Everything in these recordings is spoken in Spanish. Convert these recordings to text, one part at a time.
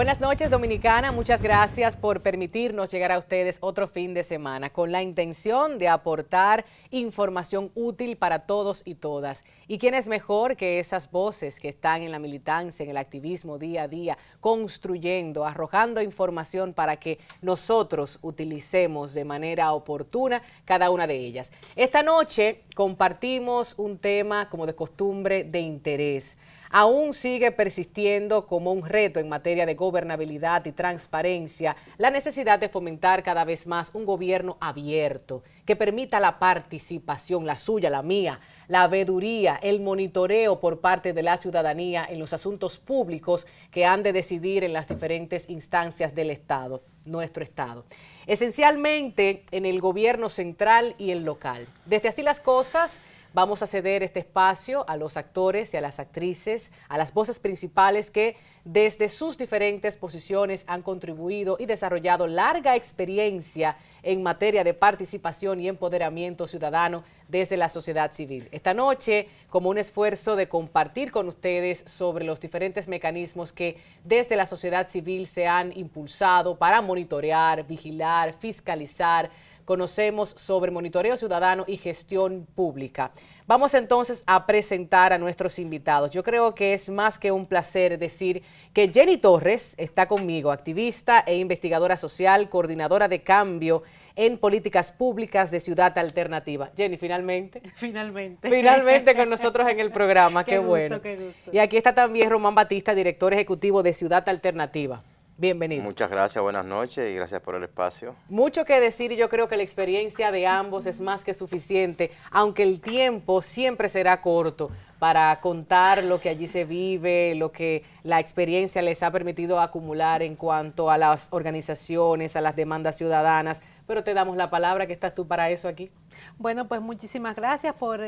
Buenas noches, Dominicana. Muchas gracias por permitirnos llegar a ustedes otro fin de semana con la intención de aportar información útil para todos y todas. ¿Y quién es mejor que esas voces que están en la militancia, en el activismo día a día, construyendo, arrojando información para que nosotros utilicemos de manera oportuna cada una de ellas? Esta noche compartimos un tema, como de costumbre, de interés. Aún sigue persistiendo como un reto en materia de gobernabilidad y transparencia la necesidad de fomentar cada vez más un gobierno abierto que permita la participación, la suya, la mía, la veeduría, el monitoreo por parte de la ciudadanía en los asuntos públicos que han de decidir en las diferentes instancias del Estado, nuestro Estado. Esencialmente en el gobierno central y el local. Desde así las cosas, vamos a ceder este espacio a los actores y a las actrices, a las voces principales que desde sus diferentes posiciones han contribuido y desarrollado larga experiencia en materia de participación y empoderamiento ciudadano desde la sociedad civil. Esta noche, como un esfuerzo de compartir con ustedes sobre los diferentes mecanismos que desde la sociedad civil se han impulsado para monitorear, vigilar, fiscalizar, conocemos sobre monitoreo ciudadano y gestión pública. Vamos entonces a presentar a nuestros invitados. Yo creo que es más que un placer decir que Jenny Torres está conmigo, activista e investigadora social, coordinadora de cambio en políticas públicas de Ciudad Alternativa. Jenny, finalmente. Finalmente con nosotros en el programa, qué bueno. Qué gusto. Y aquí está también Román Batista, director ejecutivo de Ciudad Alternativa. Bienvenido. Muchas gracias, buenas noches y gracias por el espacio. Mucho que decir y yo creo que la experiencia de ambos es más que suficiente, aunque el tiempo siempre será corto para contar lo que allí se vive, lo que la experiencia les ha permitido acumular en cuanto a las organizaciones, a las demandas ciudadanas. Pero te damos la palabra, que estás tú para eso aquí. Bueno, pues muchísimas gracias por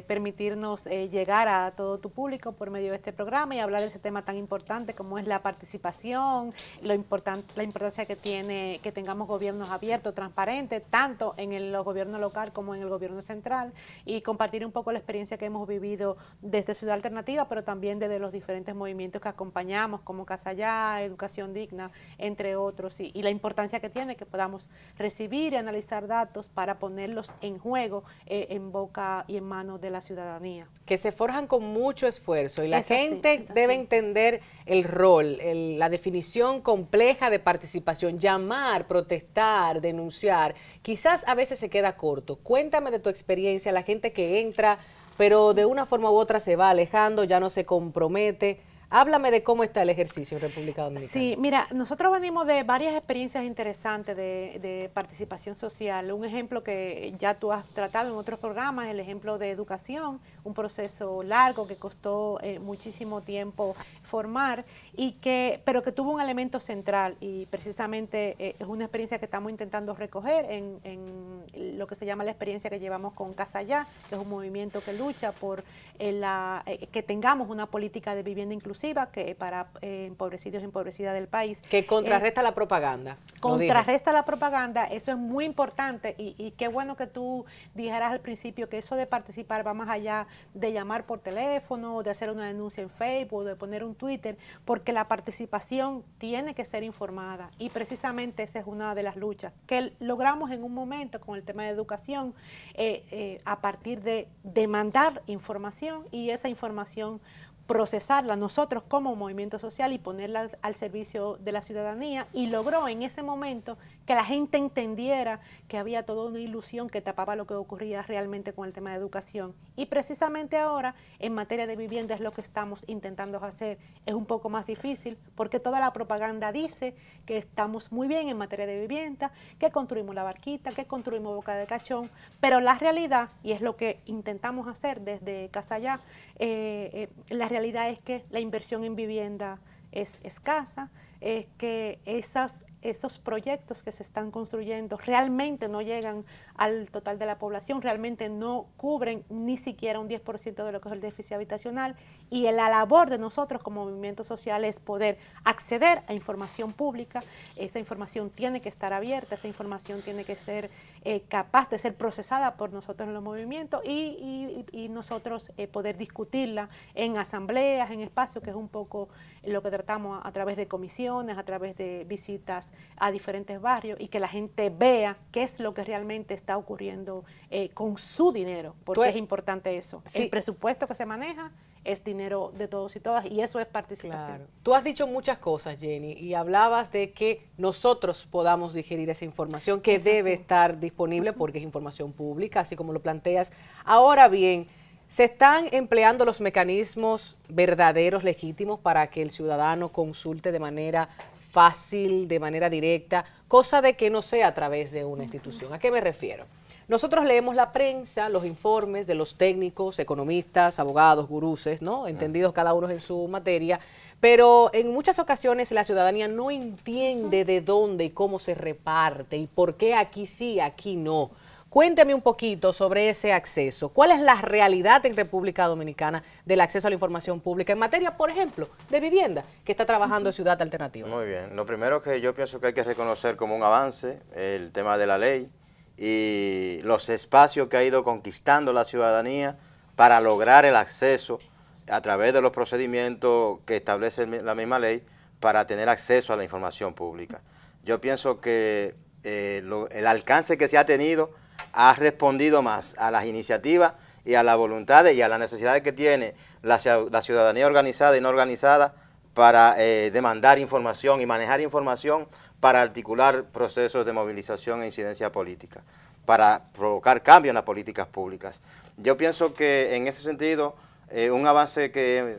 permitirnos llegar a todo tu público por medio de este programa y hablar de ese tema tan importante como es la participación, la importancia que tiene que tengamos gobiernos abiertos, transparentes, tanto en el gobierno local como en el gobierno central, y compartir un poco la experiencia que hemos vivido desde Ciudad Alternativa, pero también desde los diferentes movimientos que acompañamos, como Casa Ya, Educación Digna, entre otros, y la importancia que tiene que podamos recibir y analizar datos para ponerlos en juego en boca y en manos de la ciudadanía. Que se forjan con mucho esfuerzo y la gente debe entender el rol, la definición compleja de participación, llamar, protestar, denunciar. Quizás a veces se queda corto. Cuéntame de tu experiencia, la gente que entra, pero de una forma u otra se va alejando, ya no se compromete. Háblame de cómo está el ejercicio en República Dominicana. Sí, mira, nosotros venimos de varias experiencias interesantes de participación social. Un ejemplo que ya tú has tratado en otros programas, el ejemplo de educación, un proceso largo que costó muchísimo tiempo formar, pero que tuvo un elemento central, y precisamente es una experiencia que estamos intentando recoger en lo que se llama la experiencia que llevamos con Casa Ya, que es un movimiento que lucha por que tengamos una política de vivienda inclusiva que para empobrecidos y empobrecidas del país. Que contrarresta la propaganda. Contrarresta la propaganda, eso es muy importante, y qué bueno que tú dijeras al principio que eso de participar va más allá de llamar por teléfono, de hacer una denuncia en Facebook, de poner un Twitter, porque la participación tiene que ser informada, y precisamente esa es una de las luchas que logramos en un momento con el tema de educación, a partir de demandar información, y esa información procesarla nosotros como movimiento social y ponerla al servicio de la ciudadanía, y logró en ese momento que la gente entendiera que había toda una ilusión que tapaba lo que ocurría realmente con el tema de educación. Y precisamente ahora, en materia de vivienda, es lo que estamos intentando hacer. Es un poco más difícil porque toda la propaganda dice que estamos muy bien en materia de vivienda, que construimos La Barquita, que construimos Boca de Cachón, pero la realidad, y es lo que intentamos hacer desde Casa Ya, la realidad es que la inversión en vivienda es escasa, es que esos proyectos que se están construyendo realmente no llegan al total de la población, realmente no cubren ni siquiera un 10% de lo que es el déficit habitacional, y la labor de nosotros como movimiento social es poder acceder a información pública. Esa información tiene que estar abierta, esa información tiene que ser capaz de ser procesada por nosotros en los movimientos y nosotros poder discutirla en asambleas, en espacios, que es un poco lo que tratamos a través de comisiones, a través de visitas a diferentes barrios y que la gente vea qué es lo que realmente está ocurriendo con su dinero, porque es importante eso. Sí. El presupuesto que se maneja es dinero de todos y todas y eso es participación. Claro. Tú has dicho muchas cosas, Jenny, y hablabas de que nosotros podamos digerir esa información que debe estar disponible porque es información pública, así como lo planteas. Ahora bien, ¿se están empleando los mecanismos verdaderos, legítimos, para que el ciudadano consulte de manera fácil, de manera directa, cosa de que no sea a través de una institución? ¿A qué me refiero? Nosotros leemos la prensa, los informes de los técnicos, economistas, abogados, guruses, ¿no? Entendidos cada uno en su materia, pero en muchas ocasiones la ciudadanía no entiende de dónde y cómo se reparte y por qué aquí sí, aquí no. Cuénteme un poquito sobre ese acceso. ¿Cuál es la realidad en República Dominicana del acceso a la información pública en materia, por ejemplo, de vivienda, que está trabajando Ciudad Alternativa? Muy bien. Lo primero que yo pienso que hay que reconocer como un avance el tema de la ley y los espacios que ha ido conquistando la ciudadanía para lograr el acceso a través de los procedimientos que establece la misma ley para tener acceso a la información pública. Yo pienso que el alcance que se ha tenido ha respondido más a las iniciativas y a las voluntades y a las necesidades que tiene la ciudadanía organizada y no organizada para demandar información y manejar información para articular procesos de movilización e incidencia política, para provocar cambios en las políticas públicas. Yo pienso que en ese sentido, un avance que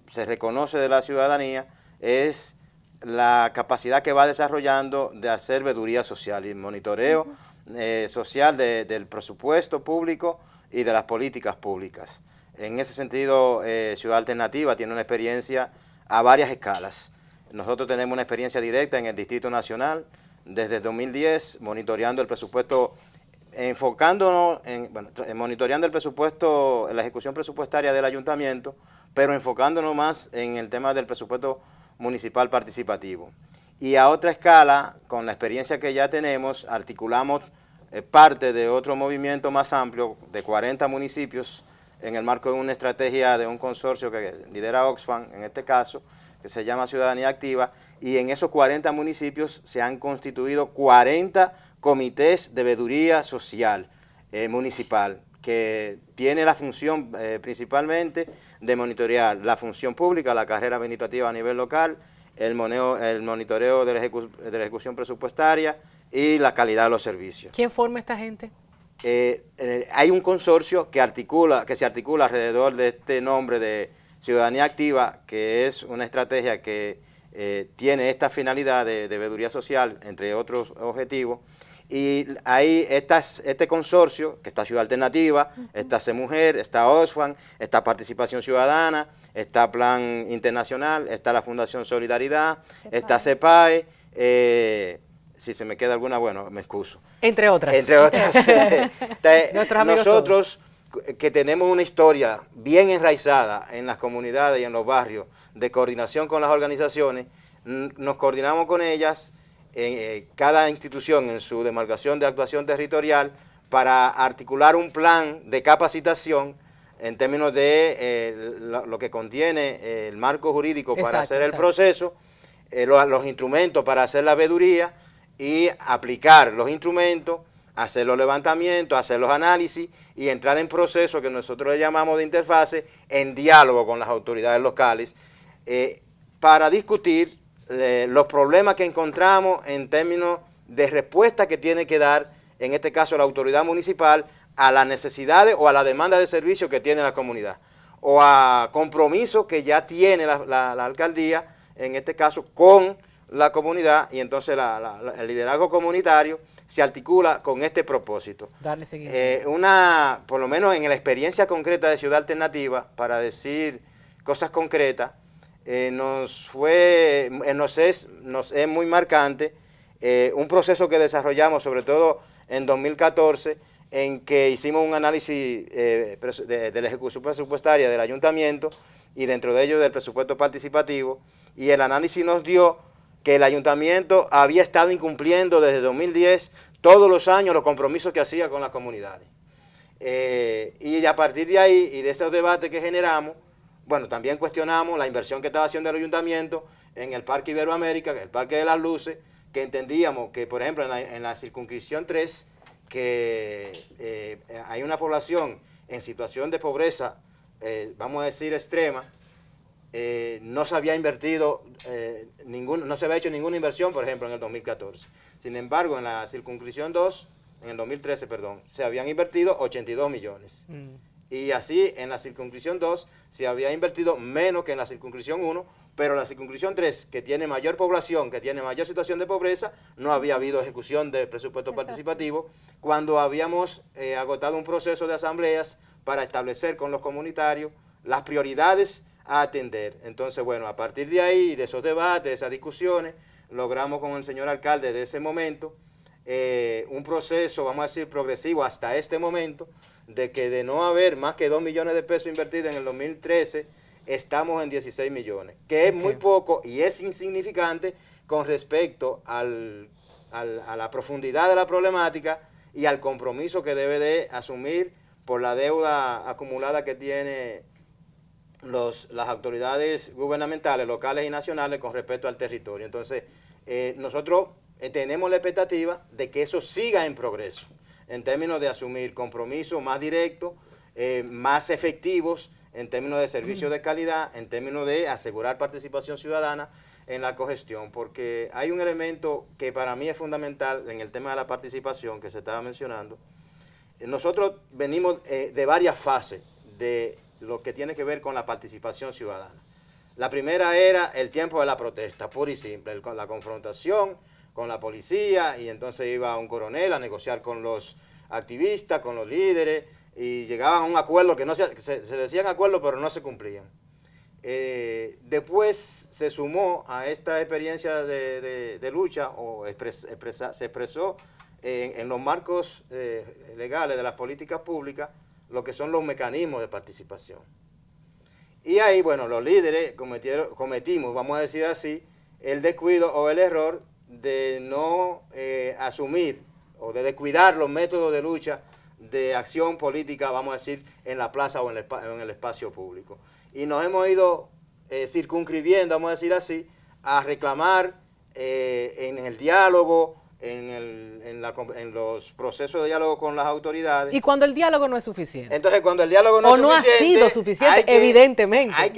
se reconoce de la ciudadanía es la capacidad que va desarrollando de hacer veeduría social y monitoreo social del presupuesto público y de las políticas públicas. En ese sentido, Ciudad Alternativa tiene una experiencia a varias escalas. Nosotros tenemos una experiencia directa en el Distrito Nacional desde 2010, monitoreando el presupuesto, enfocándonos en monitoreando el presupuesto, la ejecución presupuestaria del ayuntamiento, pero enfocándonos más en el tema del presupuesto municipal participativo. Y a otra escala, con la experiencia que ya tenemos, articulamos parte de otro movimiento más amplio de 40 municipios en el marco de una estrategia de un consorcio que lidera Oxfam, en este caso, que se llama Ciudadanía Activa, y en esos 40 municipios se han constituido 40 comités de veeduría social municipal, que tiene la función principalmente de monitorear la función pública, la carrera administrativa a nivel local, el monitoreo de la ejecución presupuestaria y la calidad de los servicios. ¿Quién forma esta gente? Hay un consorcio que se articula alrededor de este nombre de Ciudadanía Activa, que es una estrategia que tiene esta finalidad de veeduría social, entre otros objetivos. Y ahí este consorcio, que está Ciudad Alternativa, está CEMujer, está Oxfam, está Participación Ciudadana, está Plan Internacional, está la Fundación Solidaridad, está CEPAE, si se me queda alguna, bueno, me excuso. Entre otras. Entre otras. Nosotros, que tenemos una historia bien enraizada en las comunidades y en los barrios de coordinación con las organizaciones, nos coordinamos con ellas, cada institución en su demarcación de actuación territorial, para articular un plan de capacitación en términos de lo que contiene el marco jurídico para hacer el proceso, los instrumentos para hacer la veeduría y aplicar los instrumentos, hacer los levantamientos, hacer los análisis y entrar en proceso que nosotros le llamamos de interfase, en diálogo con las autoridades locales, para discutir los problemas que encontramos en términos de respuesta que tiene que dar, en este caso la autoridad municipal, a las necesidades o a la demanda de servicios que tiene la comunidad, o a compromisos que ya tiene la alcaldía, en este caso con la comunidad, y entonces el liderazgo comunitario se articula con este propósito. Darle seguimiento. Por lo menos en la experiencia concreta de Ciudad Alternativa, para decir cosas concretas, nos es muy marcante un proceso que desarrollamos, sobre todo en 2014, en que hicimos un análisis de la ejecución presupuestaria del ayuntamiento y dentro de ello del presupuesto participativo, y el análisis nos dio que el ayuntamiento había estado incumpliendo desde 2010 todos los años los compromisos que hacía con las comunidades. Y a partir de ahí y de esos debates que generamos, bueno, también cuestionamos la inversión que estaba haciendo el ayuntamiento en el Parque Iberoamérica, el Parque de las Luces, que entendíamos que, por ejemplo, en la circunscripción 3, que hay una población en situación de pobreza, vamos a decir extrema, no se había invertido, no se había hecho ninguna inversión, por ejemplo, en el 2014. Sin embargo, en la circunscripción 2, en el 2013, perdón, se habían invertido 82 millones. Y así, en la circunscripción 2, se había invertido menos que en la circunscripción 1, pero la circunscripción 3, que tiene mayor población, que tiene mayor situación de pobreza, no había habido ejecución de presupuesto participativo, cuando habíamos agotado un proceso de asambleas para establecer con los comunitarios las prioridades a atender. Entonces, bueno, a partir de ahí, de esos debates, de esas discusiones, logramos con el señor alcalde de ese momento un proceso, vamos a decir, progresivo hasta este momento, de que de no haber más que 2 millones de pesos invertidos en el 2013, estamos en 16 millones, que es muy poco y es insignificante con respecto a la profundidad de la problemática y al compromiso que debe de asumir por la deuda acumulada que tiene las autoridades gubernamentales, locales y nacionales con respecto al territorio. Entonces, nosotros tenemos la expectativa de que eso siga en progreso, en términos de asumir compromisos más directos, más efectivos, en términos de servicios de calidad, en términos de asegurar participación ciudadana en la cogestión, porque hay un elemento que para mí es fundamental en el tema de la participación que se estaba mencionando. Nosotros venimos de varias fases de lo que tiene que ver con la participación ciudadana. La primera era el tiempo de la protesta, pura y simple, con la confrontación con la policía, y entonces iba un coronel a negociar con los activistas, con los líderes, y llegaban a un acuerdo que se decían acuerdos, pero no se cumplían. Después se sumó a esta experiencia de lucha, o se expresó en los marcos legales de las políticas públicas, lo que son los mecanismos de participación. Y ahí, bueno, los líderes cometimos, vamos a decir así, el descuido o el error de no asumir o de descuidar los métodos de lucha de acción política, vamos a decir, en la plaza o en el espacio público. Y nos hemos ido circunscribiendo, vamos a decir así, a reclamar en el diálogo, en los procesos de diálogo con las autoridades. Y cuando el diálogo no es suficiente. Entonces, cuando el diálogo no es suficiente, ha sido suficiente, evidentemente. Hay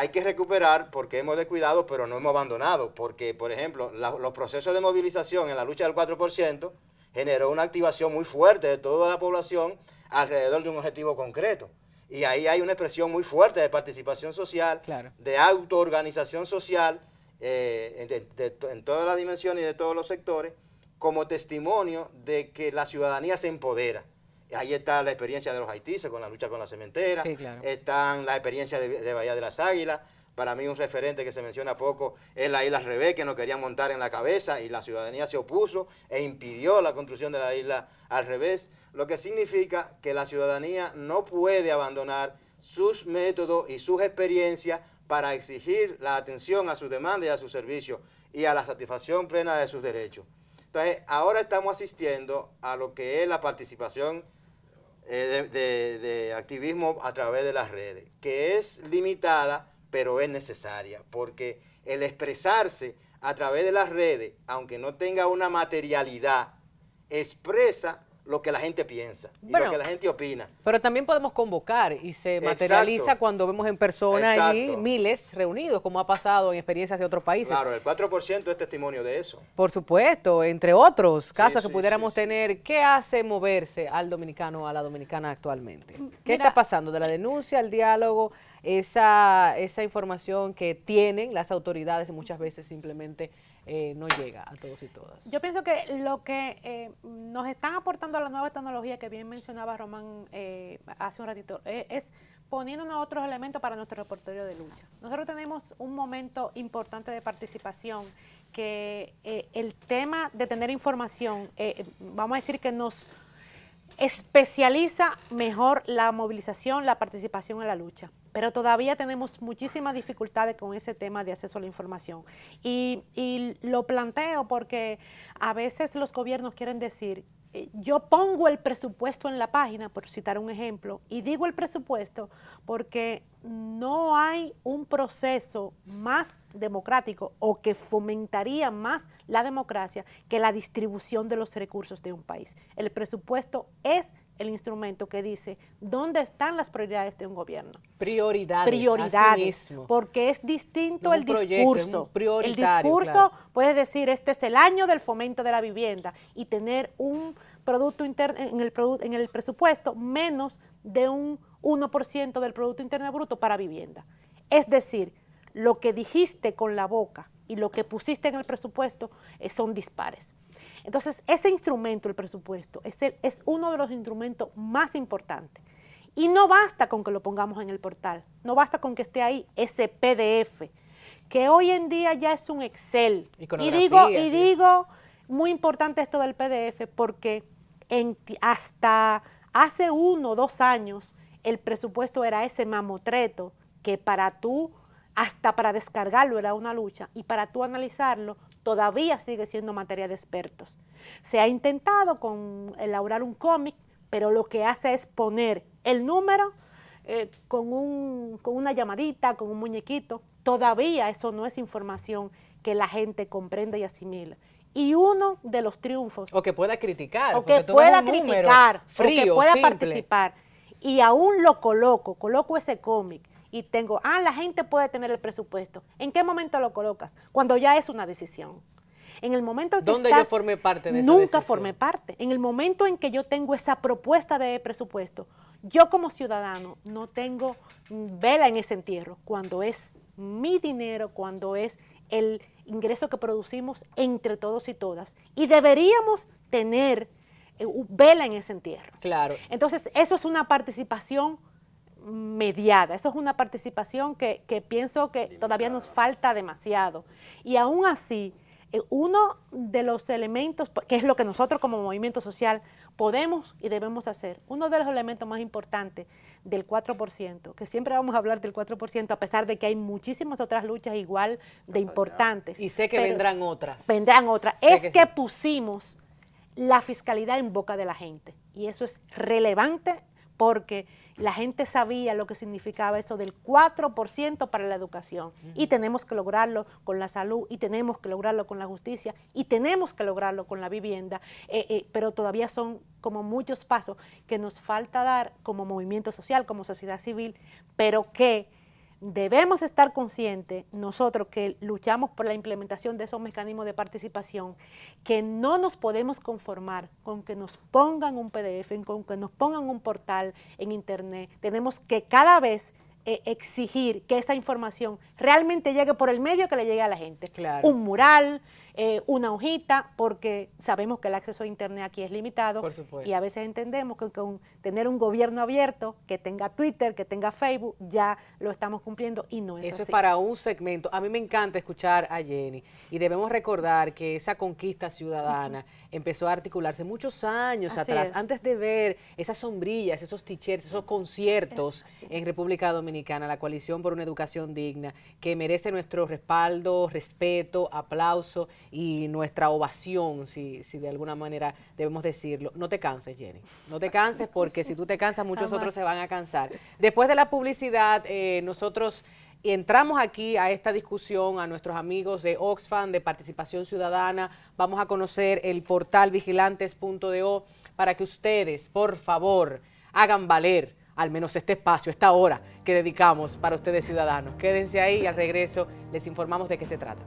que recuperar porque hemos descuidado, pero no hemos abandonado. Porque, por ejemplo, los procesos de movilización en la lucha del 4% generó una activación muy fuerte de toda la población alrededor de un objetivo concreto. Y ahí hay una expresión muy fuerte de participación social, claro, de autoorganización social, en todas las dimensiones y de todos los sectores, como testimonio de que la ciudadanía se empodera. Ahí está la experiencia de los haitises con la lucha con la cementera, sí, claro, están la experiencia de Bahía de las Águilas. Para mí un referente que se menciona poco es la isla Revés, que nos querían montar en la cabeza y la ciudadanía se opuso e impidió la construcción de la isla al revés, lo que significa que la ciudadanía no puede abandonar sus métodos y sus experiencias para exigir la atención a sus demandas y a sus servicios y a la satisfacción plena de sus derechos. Entonces, ahora estamos asistiendo a lo que es la participación de activismo a través de las redes, que es limitada, pero es necesaria, porque el expresarse a través de las redes, aunque no tenga una materialidad, expresa lo que la gente piensa y lo que la gente opina. Pero también podemos convocar y se materializa, exacto, cuando vemos en persona allí miles reunidos, como ha pasado en experiencias de otros países. Claro, el 4% es testimonio de eso. Por supuesto, entre otros casos que pudiéramos tener. ¿Qué hace moverse al dominicano o a la dominicana actualmente? ¿Qué está pasando? De la denuncia al diálogo, esa información que tienen las autoridades muchas veces simplemente no llega a todos y todas. Yo pienso que lo que nos están aportando las nuevas tecnologías, que bien mencionaba Román hace un ratito, es poniéndonos otros elementos para nuestro repertorio de lucha. Nosotros tenemos un momento importante de participación, que el tema de tener información, vamos a decir que nos especializa mejor la movilización, la participación en la lucha. pero todavía tenemos muchísimas dificultades con ese tema de acceso a la información. Y lo planteo porque a veces los gobiernos quieren decir, yo pongo el presupuesto en la página, por citar un ejemplo, y digo el presupuesto porque no hay un proceso más democrático o que fomentaría más la democracia que la distribución de los recursos de un país. El presupuesto es el instrumento que dice dónde están las prioridades de un gobierno. Prioridades, así mismo. Porque es distinto No el un proyecto, es un discurso. El prioritario, discurso claro. puede decir, este es el año del fomento de la vivienda y tener un producto interno en el presupuesto menos de un 1% del Producto Interno Bruto para vivienda. Es decir, lo que dijiste con la boca y lo que pusiste en el presupuesto son dispares. Entonces, ese instrumento, el presupuesto, es uno de los instrumentos más importantes. Y no basta con que lo pongamos en el portal, no basta con que esté ahí ese PDF, que hoy en día ya es un Excel. Y digo, muy importante esto del PDF, porque hasta hace 1 o 2 años, el presupuesto era ese mamotreto que hasta para descargarlo era una lucha, y para tú analizarlo todavía sigue siendo materia de expertos. Se ha intentado elaborar un cómic, pero lo que hace es poner el número con una llamadita, con un muñequito. Todavía eso no es información que la gente comprenda y asimila. Y uno de los triunfos... O que pueda criticar. O que pueda criticar, frío, o que pueda simple. participar. Y aún lo coloco ese cómic y tengo, la gente puede tener el presupuesto. ¿En qué momento lo colocas? Cuando ya es una decisión. En el momento en que ¿Dónde yo formé parte de esa nunca decisión? formé parte. En el momento en que yo tengo esa propuesta de presupuesto, yo como ciudadano no tengo vela en ese entierro. Cuando es mi dinero, cuando es el ingreso que producimos entre todos y todas. Y deberíamos tener vela en ese entierro. Claro. Entonces, eso es una participación mediada, eso es una participación que pienso que todavía nos falta demasiado. Y aún así, uno de los elementos, que es lo que nosotros como movimiento social podemos y debemos hacer, uno de los elementos más importantes del 4%, que siempre vamos a hablar del 4%, a pesar de que hay muchísimas otras luchas igual de importantes. Y sé que vendrán otras. Vendrán otras. Es que pusimos la fiscalidad en boca de la gente. Y eso es relevante porque la gente sabía lo que significaba eso del 4% para la educación. Y tenemos que lograrlo con la salud, y tenemos que lograrlo con la justicia, y tenemos que lograrlo con la vivienda, pero todavía son como muchos pasos que nos falta dar como movimiento social, como sociedad civil, pero que debemos estar conscientes nosotros que luchamos por la implementación de esos mecanismos de participación, que no nos podemos conformar con que nos pongan un PDF, con que nos pongan un portal en internet. Tenemos que cada vez exigir que esa información realmente llegue por el medio que le llegue a la gente. Claro. Un mural, una hojita, porque sabemos que el acceso a internet aquí es limitado. Por supuesto. Y a veces entendemos que con tener un gobierno abierto, que tenga Twitter, que tenga Facebook, ya lo estamos cumpliendo, y no es Eso así. es para un segmento. A mí me encanta escuchar a Jenny, y debemos recordar que esa conquista ciudadana empezó a articularse muchos años Así atrás, es. antes de ver esas sombrillas, esos t-shirts, esos conciertos en República Dominicana, la Coalición por una Educación Digna, que merece nuestro respaldo, respeto, aplauso y nuestra ovación, si de alguna manera debemos decirlo. No te canses, Jenny, no te canses, porque si tú te cansas, muchos Jamás. otros se van a cansar. Después de la publicidad, nosotros entramos aquí a esta discusión, a nuestros amigos de Oxfam, de Participación Ciudadana. Vamos a conocer el portal vigilantes.do para que ustedes, por favor, hagan valer al menos este espacio, esta hora que dedicamos para ustedes ciudadanos. Quédense ahí y al regreso les informamos de qué se trata.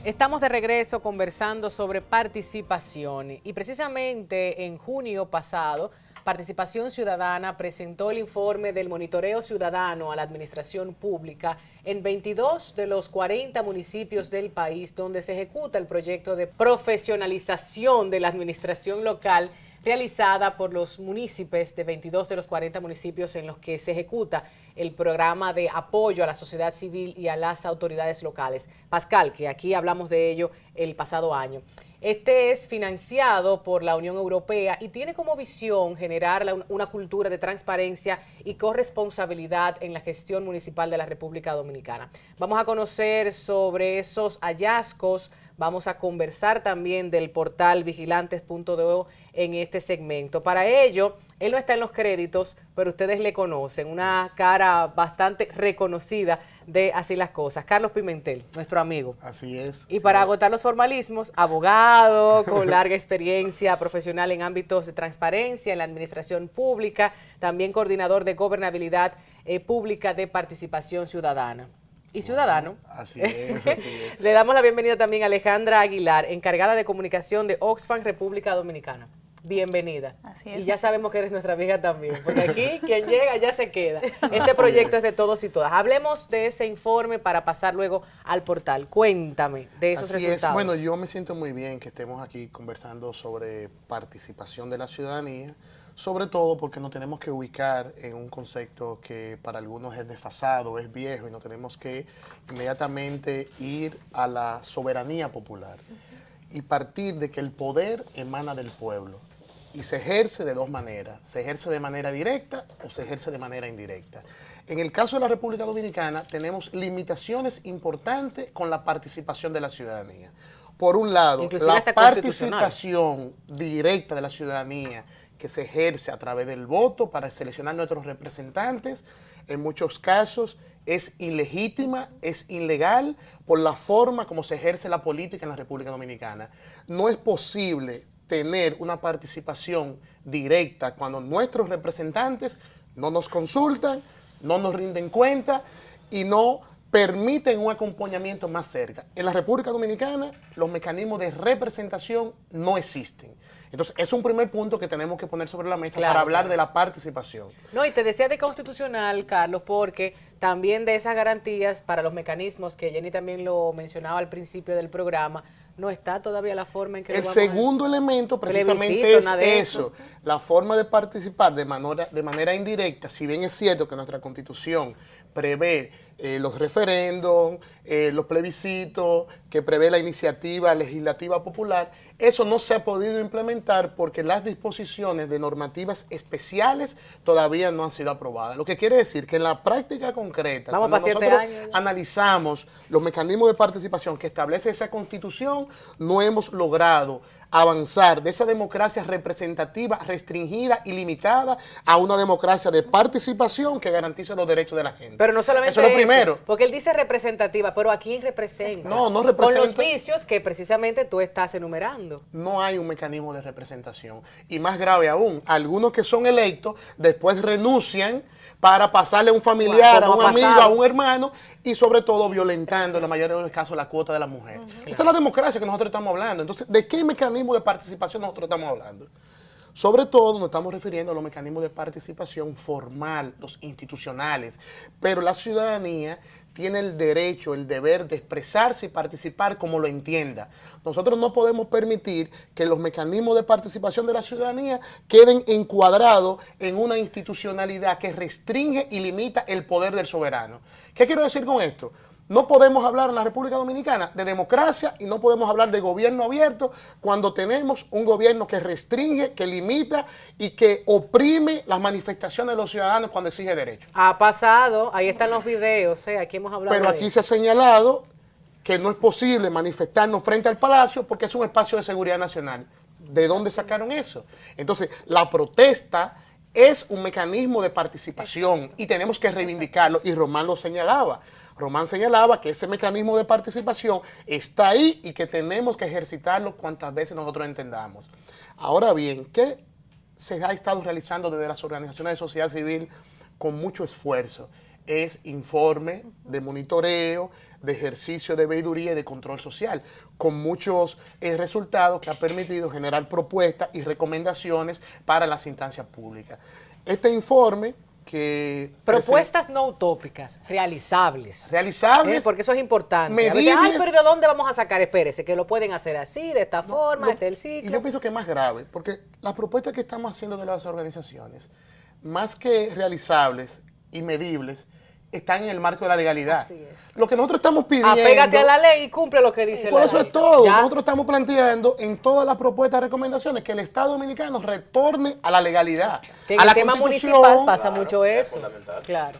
Estamos de regreso conversando sobre participación y precisamente en junio pasado, Participación Ciudadana presentó el informe del monitoreo ciudadano a la administración pública en 22 de los 40 municipios del país donde se ejecuta el proyecto de profesionalización de la administración local realizada por los municipios de 22 de los 40 municipios en los que se ejecuta el programa de apoyo a la sociedad civil y a las autoridades locales. Pascal, que aquí hablamos de ello el pasado año. Este es financiado por la Unión Europea y tiene como visión generar una cultura de transparencia y corresponsabilidad en la gestión municipal de la República Dominicana. Vamos a conocer sobre esos hallazgos, vamos a conversar también del portal vigilantes.do en este segmento. Para ello, él no está en los créditos, pero ustedes le conocen, una cara bastante reconocida de Así las Cosas. Carlos Pimentel, nuestro amigo. Así es. Y para agotar los formalismos, abogado con larga experiencia profesional en ámbitos de transparencia en la administración pública, también coordinador de gobernabilidad pública de participación ciudadana. Y ciudadano. Así es, así es. Le damos la bienvenida también a Alejandra Aguilar, encargada de comunicación de Oxfam República Dominicana. Bienvenida. Así es. Y ya sabemos que eres nuestra amiga también, porque aquí quien llega ya se queda. Este proyecto es de todos y todas. Hablemos de ese informe para pasar luego al portal. Cuéntame de esos Así resultados. Bueno, yo me siento muy bien que estemos aquí conversando sobre participación de la ciudadanía, sobre todo porque nos tenemos que ubicar en un concepto que para algunos es desfasado, es viejo, y nos tenemos que inmediatamente ir a la soberanía popular y partir de que el poder emana del pueblo. Y se ejerce de dos maneras, se ejerce de manera directa o se ejerce de manera indirecta. En el caso de la República Dominicana tenemos limitaciones importantes con la participación de la ciudadanía. Por un lado, inclusive la hasta participación directa de la ciudadanía que se ejerce a través del voto para seleccionar nuestros representantes, en muchos casos es ilegítima, es ilegal por la forma como se ejerce la política en la República Dominicana. No es posible tener una participación directa cuando nuestros representantes no nos consultan, no nos rinden cuenta y no permiten un acompañamiento más cerca. En la República Dominicana los mecanismos de representación no existen. Entonces, es un primer punto que tenemos que poner sobre la mesa para hablar de la participación. No, y te decía de constitucional, Carlos, porque también de esas garantías para los mecanismos, que Jenny también lo mencionaba al principio del programa, no está todavía la forma en que el segundo elemento precisamente es eso, la forma de participar de manera indirecta. Si bien es cierto que nuestra Constitución prevé los referendos, los plebiscitos, que prevé la iniciativa legislativa popular, eso no se ha podido implementar porque las disposiciones de normativas especiales todavía no han sido aprobadas. Lo que quiere decir que en la práctica concreta, cuando nosotros analizamos los mecanismos de participación que establece esa Constitución, no hemos logrado avanzar de esa democracia representativa restringida y limitada a una democracia de participación que garantice los derechos de la gente. Pero no solamente eso es lo primero. Porque él dice representativa, pero ¿a quién representa? No representa. Con los vicios que precisamente tú estás enumerando. No hay un mecanismo de representación. Y más grave aún, algunos que son electos después renuncian para pasarle a un familiar, a un amigo, a un hermano, y sobre todo violentando en la mayoría de los casos la cuota de la mujer. Esa es la democracia que nosotros estamos hablando. Entonces, ¿de qué mecanismo de participación nosotros estamos hablando? Sobre todo nos estamos refiriendo a los mecanismos de participación formal, los institucionales, pero la ciudadanía tiene el derecho, el deber de expresarse y participar como lo entienda. Nosotros no podemos permitir que los mecanismos de participación de la ciudadanía queden encuadrados en una institucionalidad que restringe y limita el poder del soberano. ¿Qué quiero decir con esto? No podemos hablar en la República Dominicana de democracia y no podemos hablar de gobierno abierto cuando tenemos un gobierno que restringe, que limita y que oprime las manifestaciones de los ciudadanos cuando exige derechos. Ha pasado, ahí están los videos, aquí hemos hablado. Pero aquí se ha señalado que no es posible manifestarnos frente al Palacio porque es un espacio de seguridad nacional. ¿De dónde sacaron eso? Entonces, la protesta es un mecanismo de participación y tenemos que reivindicarlo, y Román lo señalaba. Román señalaba que ese mecanismo de participación está ahí y que tenemos que ejercitarlo cuantas veces nosotros entendamos. Ahora bien, ¿qué se ha estado realizando desde las organizaciones de sociedad civil con mucho esfuerzo? Es informe de monitoreo, de ejercicio de veeduría y de control social, con muchos resultados que ha permitido generar propuestas y recomendaciones para las instancias públicas. Este informe que... Propuestas no utópicas, realizables. Realizables. Porque eso es importante. Medibles. A veces, ay, pero ¿de dónde vamos a sacar? Espérese, que lo pueden hacer así, de esta forma, este es el ciclo. Y yo pienso que es más grave, porque las propuestas que estamos haciendo de las organizaciones, más que realizables y medibles, están en el marco de la legalidad. Así es. Lo que nosotros estamos pidiendo... Apégate a la ley y cumple lo que dice Por la eso ley. es todo. ¿Ya? Nosotros estamos planteando en todas las propuestas y recomendaciones que el Estado dominicano retorne a la legalidad, Que en a el la tema Constitución, municipal pasa mucho eso. Claro.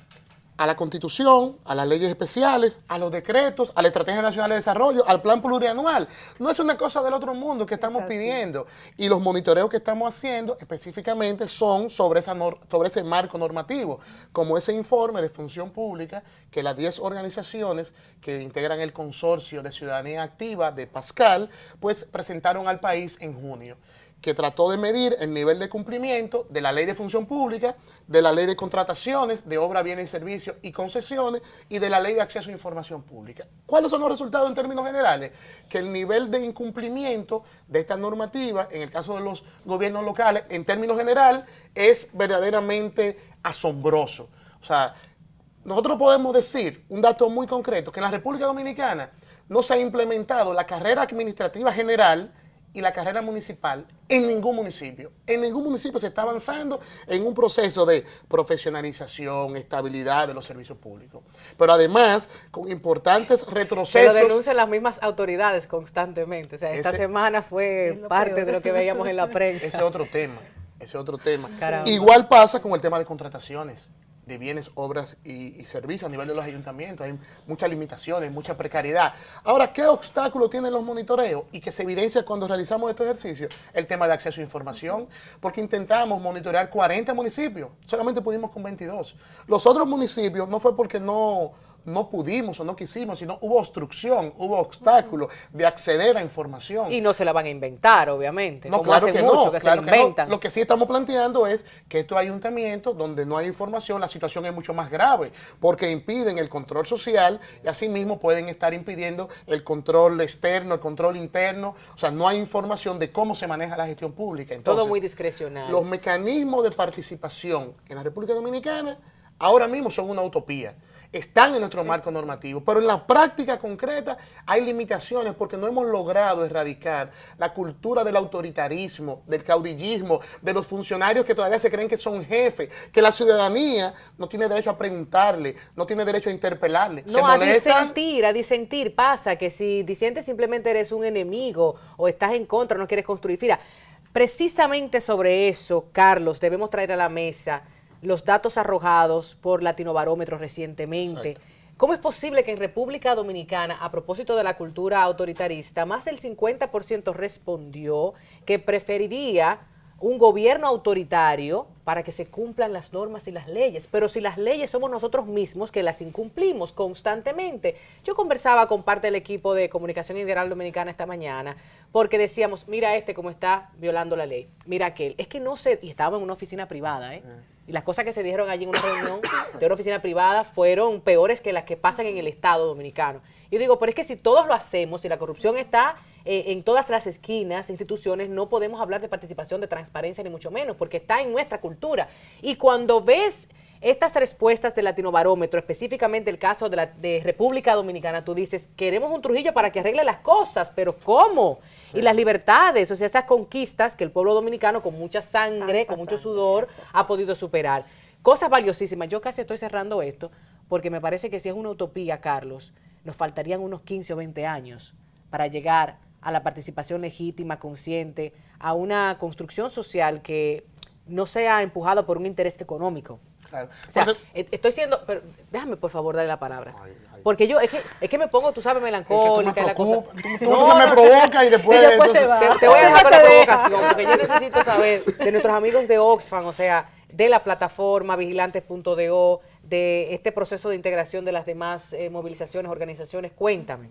a la Constitución, a las leyes especiales, a los decretos, a la Estrategia Nacional de Desarrollo, al plan plurianual. No es una cosa del otro mundo que estamos pidiendo. Y los monitoreos que estamos haciendo específicamente son sobre ese marco normativo, como ese informe de función pública que las 10 organizaciones que integran el consorcio de ciudadanía activa de Pascal, pues presentaron al país en junio, que trató de medir el nivel de cumplimiento de la Ley de Función Pública, de la Ley de Contrataciones, de Obra, Bienes y Servicios y Concesiones y de la Ley de Acceso a Información Pública. ¿Cuáles son los resultados en términos generales? Que el nivel de incumplimiento de esta normativa, en el caso de los gobiernos locales, en términos general, es verdaderamente asombroso. O sea, nosotros podemos decir un dato muy concreto, que en la República Dominicana no se ha implementado la carrera administrativa general y la carrera municipal en ningún municipio. En ningún municipio se está avanzando en un proceso de profesionalización, estabilidad de los servicios públicos. Pero además, con importantes retrocesos... Se lo denuncian las mismas autoridades constantemente. O sea, esta semana fue parte de lo que veíamos en la prensa. Ese es otro tema. Ese es otro tema. Caramba. Igual pasa con el tema de contrataciones de bienes, obras y servicios a nivel de los ayuntamientos. Hay muchas limitaciones, mucha precariedad. Ahora, ¿qué obstáculos tienen los monitoreos? Y que se evidencia cuando realizamos este ejercicio, el tema de acceso a información, porque intentamos monitorear 40 municipios, solamente pudimos con 22. Los otros municipios no fue porque no pudimos o no quisimos, sino hubo obstrucción, hubo obstáculos de acceder a información. Y no se la van a inventar, obviamente. No, como claro hacen que mucho, no, que claro se que la no. inventan. Lo que sí estamos planteando es que estos ayuntamientos donde no hay información, la situación es mucho más grave, porque impiden el control social y asimismo pueden estar impidiendo el control externo, el control interno. O sea, no hay información de cómo se maneja la gestión pública. Entonces, todo muy discrecional. los mecanismos de participación en la República Dominicana ahora mismo son una utopía. Están en nuestro marco normativo, pero en la práctica concreta hay limitaciones porque no hemos logrado erradicar la cultura del autoritarismo, del caudillismo, de los funcionarios que todavía se creen que son jefes, que la ciudadanía no tiene derecho a preguntarle, no tiene derecho a interpelarle. No, se molestan. a disentir. Pasa que si disientes simplemente eres un enemigo o estás en contra, no quieres construir. Mira, precisamente sobre eso, Carlos, debemos traer a la mesa los datos arrojados por Latinobarómetro recientemente. Exacto. ¿Cómo es posible que en República Dominicana, a propósito de la cultura autoritarista, más del 50% respondió que preferiría un gobierno autoritario para que se cumplan las normas y las leyes? Pero si las leyes somos nosotros mismos que las incumplimos constantemente. Yo conversaba con parte del equipo de Comunicación Integral Dominicana esta mañana porque decíamos, mira cómo está violando la ley, mira aquel. Es que no sé, y estábamos en una oficina privada, y las cosas que se dijeron allí en una reunión de una oficina privada fueron peores que las que pasan en el Estado dominicano. Y digo, pero es que si todos lo hacemos, si la corrupción está en todas las esquinas, instituciones, no podemos hablar de participación, de transparencia, ni mucho menos, porque está en nuestra cultura. Y cuando ves estas respuestas del Latinobarómetro, específicamente el caso de República Dominicana, tú dices, queremos un Trujillo para que arregle las cosas, pero ¿cómo? Sí. Y las libertades, o sea, esas conquistas que el pueblo dominicano con mucha sangre, con mucho sudor, ha podido superar. Cosas valiosísimas. Yo casi estoy cerrando esto, porque me parece que si es una utopía, Carlos, nos faltarían unos 15 o 20 años para llegar a la participación legítima, consciente, a una construcción social que no sea empujada por un interés económico. Claro. O sea, estoy siendo, pero déjame por favor darle la palabra. Porque yo, es que me pongo, tú sabes, melancólica. Es que tú me provocas y después se va. Te voy a dejar con la provocación, porque yo necesito saber de nuestros amigos de Oxfam, o sea, de la plataforma vigilantes.do, de este proceso de integración de las demás movilizaciones, organizaciones. Cuéntame.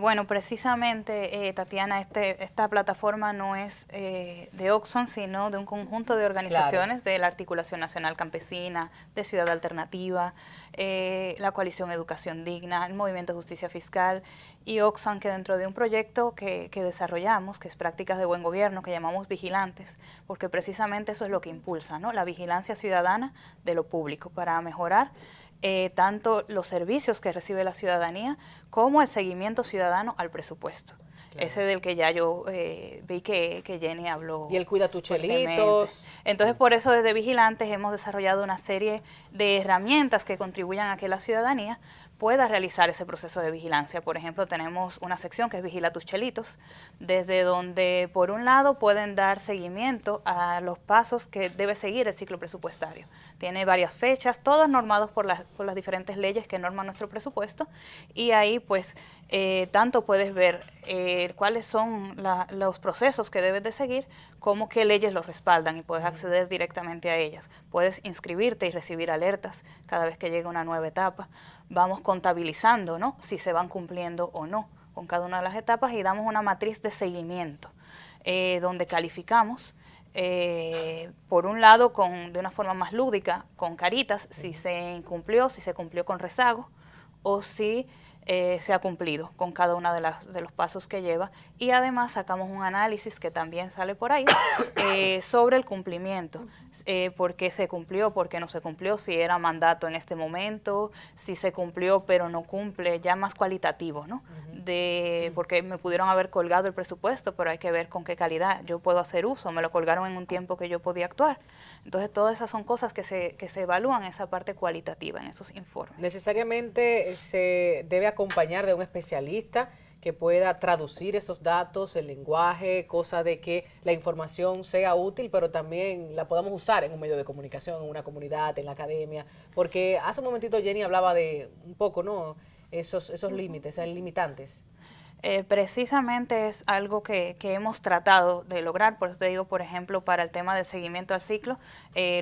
Bueno, precisamente, Tatiana, esta plataforma no es de Oxfam, sino de un conjunto de organizaciones de la Articulación Nacional Campesina, de Ciudad Alternativa, la Coalición Educación Digna, el Movimiento de Justicia Fiscal y Oxfam, que dentro de un proyecto que desarrollamos, que es Prácticas de Buen Gobierno, que llamamos Vigilantes, porque precisamente eso es lo que impulsa, ¿no? La vigilancia ciudadana de lo público para mejorar tanto los servicios que recibe la ciudadanía como el seguimiento ciudadano al presupuesto. Claro. Ese del que ya yo vi que Jenny habló. Y el cuida tus chelitos. Entonces, por eso desde Vigilantes hemos desarrollado una serie de herramientas que contribuyan a que la ciudadanía pueda realizar ese proceso de vigilancia. Por ejemplo, tenemos una sección que es Vigila tus chelitos, desde donde, por un lado, pueden dar seguimiento a los pasos que debe seguir el ciclo presupuestario. Tiene varias fechas, todos normados por las diferentes leyes que norman nuestro presupuesto, y ahí, pues, tanto puedes ver cuáles son los procesos que debes de seguir, como qué leyes los respaldan, y puedes acceder directamente a ellas. Puedes inscribirte y recibir alertas cada vez que llega una nueva etapa. Vamos contabilizando, ¿no?, si se van cumpliendo o no con cada una de las etapas, y damos una matriz de seguimiento donde calificamos, por un lado, de una forma más lúdica, con caritas, si se incumplió, si se cumplió con rezago, o si se ha cumplido con cada uno de los pasos que lleva, y además sacamos un análisis que también sale por ahí sobre el cumplimiento. Por qué se cumplió, por qué no se cumplió, si era mandato en este momento, si se cumplió pero no cumple, ya más cualitativo, ¿no? Porque me pudieron haber colgado el presupuesto, pero hay que ver con qué calidad yo puedo hacer uso, me lo colgaron en un tiempo que yo podía actuar. Entonces, todas esas son cosas que se evalúan en esa parte cualitativa, en esos informes. Necesariamente se debe acompañar de un especialista que pueda traducir esos datos, el lenguaje, cosa de que la información sea útil, pero también la podamos usar en un medio de comunicación, en una comunidad, en la academia, porque hace un momentito Jenny hablaba de un poco, ¿no?, esos límites, esos limitantes. Precisamente es algo que hemos tratado de lograr, por eso te digo, por ejemplo, para el tema del seguimiento al ciclo,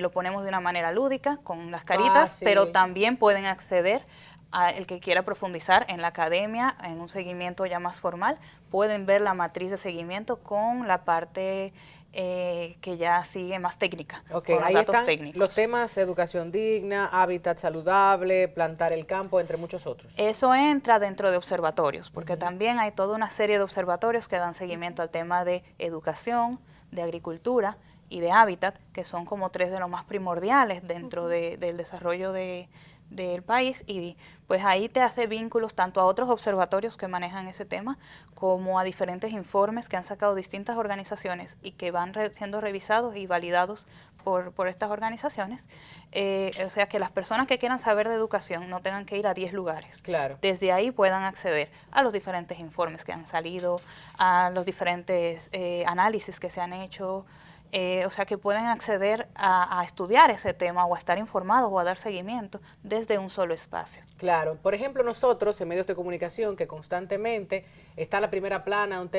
lo ponemos de una manera lúdica, con las caritas, pero también pueden acceder a el que quiera profundizar en la academia, en un seguimiento ya más formal, pueden ver la matriz de seguimiento con la parte que ya sigue más técnica, con los datos técnicos. Los temas educación digna, hábitat saludable, plantar el campo, entre muchos otros. Eso entra dentro de observatorios, porque también hay toda una serie de observatorios que dan seguimiento al tema de educación, de agricultura y de hábitat, que son como tres de los más primordiales dentro del desarrollo del país, y pues ahí te hace vínculos tanto a otros observatorios que manejan ese tema como a diferentes informes que han sacado distintas organizaciones y que van siendo revisados y validados por estas organizaciones. O sea, que las personas que quieran saber de educación no tengan que ir a 10 lugares. Claro. Desde ahí puedan acceder a los diferentes informes que han salido, a los diferentes análisis que se han hecho. O sea, que pueden acceder a estudiar ese tema o a estar informados o a dar seguimiento desde un solo espacio. Claro. Por ejemplo, nosotros en medios de comunicación que constantemente está la primera plana, un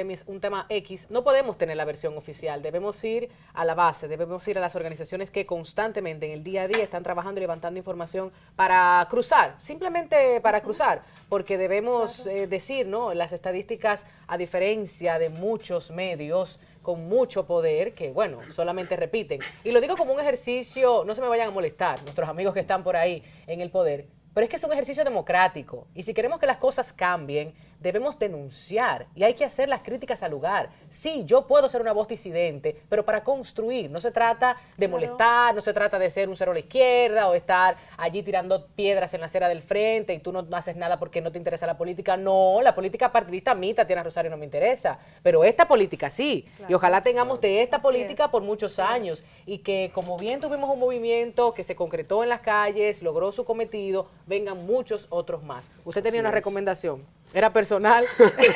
tema X, no podemos tener la versión oficial, debemos ir a la base, debemos ir a las organizaciones que constantemente en el día a día están trabajando y levantando información para cruzar, simplemente para cruzar, porque debemos decir, ¿no?, las estadísticas, a diferencia de muchos medios con mucho poder, que bueno, solamente repiten. Y lo digo como un ejercicio, no se me vayan a molestar nuestros amigos que están por ahí en el poder, pero es que es un ejercicio democrático, y si queremos que las cosas cambien, debemos denunciar, y hay que hacer las críticas al lugar. Sí, yo puedo ser una voz disidente, pero para construir. No se trata de molestar, no se trata de ser un cero a la izquierda o estar allí tirando piedras en la acera del frente y tú no haces nada porque no te interesa la política. No, la política partidista a mí, Tatiana Rosario, no me interesa, pero esta política sí. Claro. Y ojalá tengamos de esta política por muchos años, y que, como bien tuvimos un movimiento que se concretó en las calles, logró su cometido, vengan muchos otros más. Usted tenía una recomendación. ¿Era personal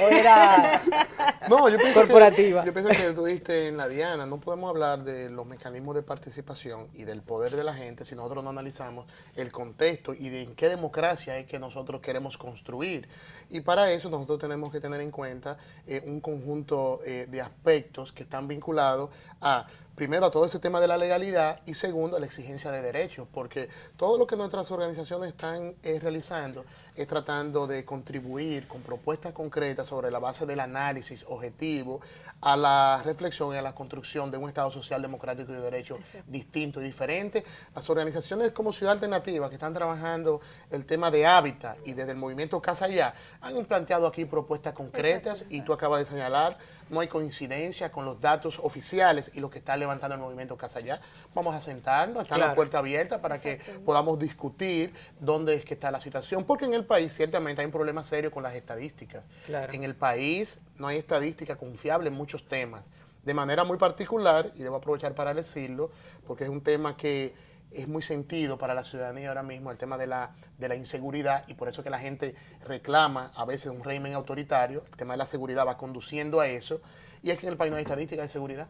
o era no, yo pienso corporativa? Yo pienso que tú diste en la diana. No podemos hablar de los mecanismos de participación y del poder de la gente si nosotros no analizamos el contexto y de en qué democracia es que nosotros queremos construir. Y para eso nosotros tenemos que tener en cuenta un conjunto de aspectos que están vinculados a primero a todo ese tema de la legalidad y segundo a la exigencia de derechos, porque todo lo que nuestras organizaciones están realizando es tratando de contribuir con propuestas concretas sobre la base del análisis objetivo a la reflexión y a la construcción de un Estado social, democrático y de derechos distinto y diferente. Las organizaciones como Ciudad Alternativa que están trabajando el tema de hábitat y desde el movimiento Casa Ya han planteado aquí propuestas concretas y tú acabas de señalar, no hay coincidencia con los datos oficiales y lo que está levantando el movimiento Casa Ya. Vamos a sentarnos, está la puerta abierta para que podamos discutir dónde es que está la situación, porque en el país ciertamente hay un problema serio con las estadísticas. En el país no hay estadística confiable en muchos temas, de manera muy particular, y debo aprovechar para decirlo, porque es un tema que es muy sentido para la ciudadanía ahora mismo, el tema de la inseguridad, y por eso que la gente reclama a veces un régimen autoritario. El tema de la seguridad va conduciendo a eso, y es que en el país no hay estadística de seguridad.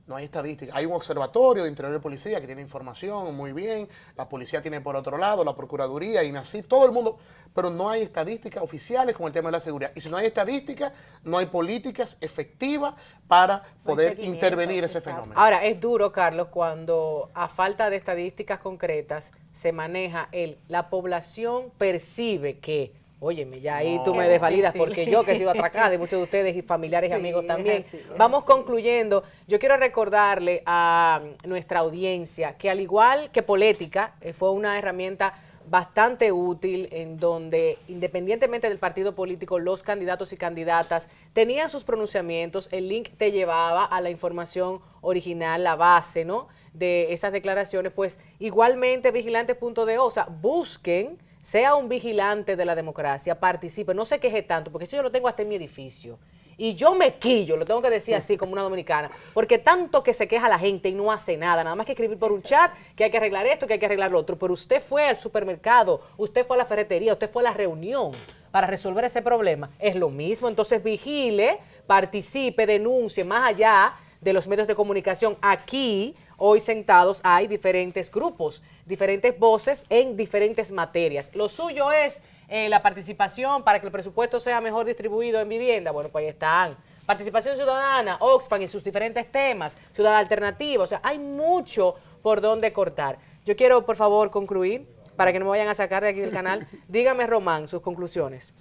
No hay estadística. Hay un observatorio de Interior y Policía que tiene información muy bien, la policía tiene por otro lado, la Procuraduría, INACIF, todo el mundo, pero no hay estadísticas oficiales con el tema de la seguridad. Y si no hay estadísticas, no hay políticas efectivas para poder intervenir ese fenómeno. Ahora, es duro, Carlos, cuando a falta de estadísticas concretas se maneja la población percibe que... Óyeme, ya ahí tú me desvalidas porque yo que he sido atracada y muchos de ustedes y familiares y amigos también. Vamos concluyendo. Yo quiero recordarle a nuestra audiencia que al igual que Polética, fue una herramienta bastante útil en donde independientemente del partido político, los candidatos y candidatas tenían sus pronunciamientos, el link te llevaba a la información original, la base, ¿no?, de esas declaraciones. Pues igualmente vigilante.do, o sea, busquen, sea un vigilante de la democracia, participe, no se queje tanto, porque eso yo lo tengo hasta en mi edificio. Y yo me quillo, lo tengo que decir así como una dominicana, porque tanto que se queja la gente y no hace nada más que escribir por un chat que hay que arreglar esto, que hay que arreglar lo otro. Pero usted fue al supermercado, usted fue a la ferretería, usted fue a la reunión para resolver ese problema. Es lo mismo, entonces vigile, participe, denuncie, más allá de los medios de comunicación. Aquí, hoy sentados, hay diferentes grupos, diferentes voces en diferentes materias. Lo suyo es la participación para que el presupuesto sea mejor distribuido en vivienda. Bueno, pues ahí están. Participación ciudadana, Oxfam y sus diferentes temas, Ciudad Alternativa. O sea, hay mucho por donde cortar. Yo quiero, por favor, concluir, para que no me vayan a sacar de aquí del canal. Dígame, Román, sus conclusiones.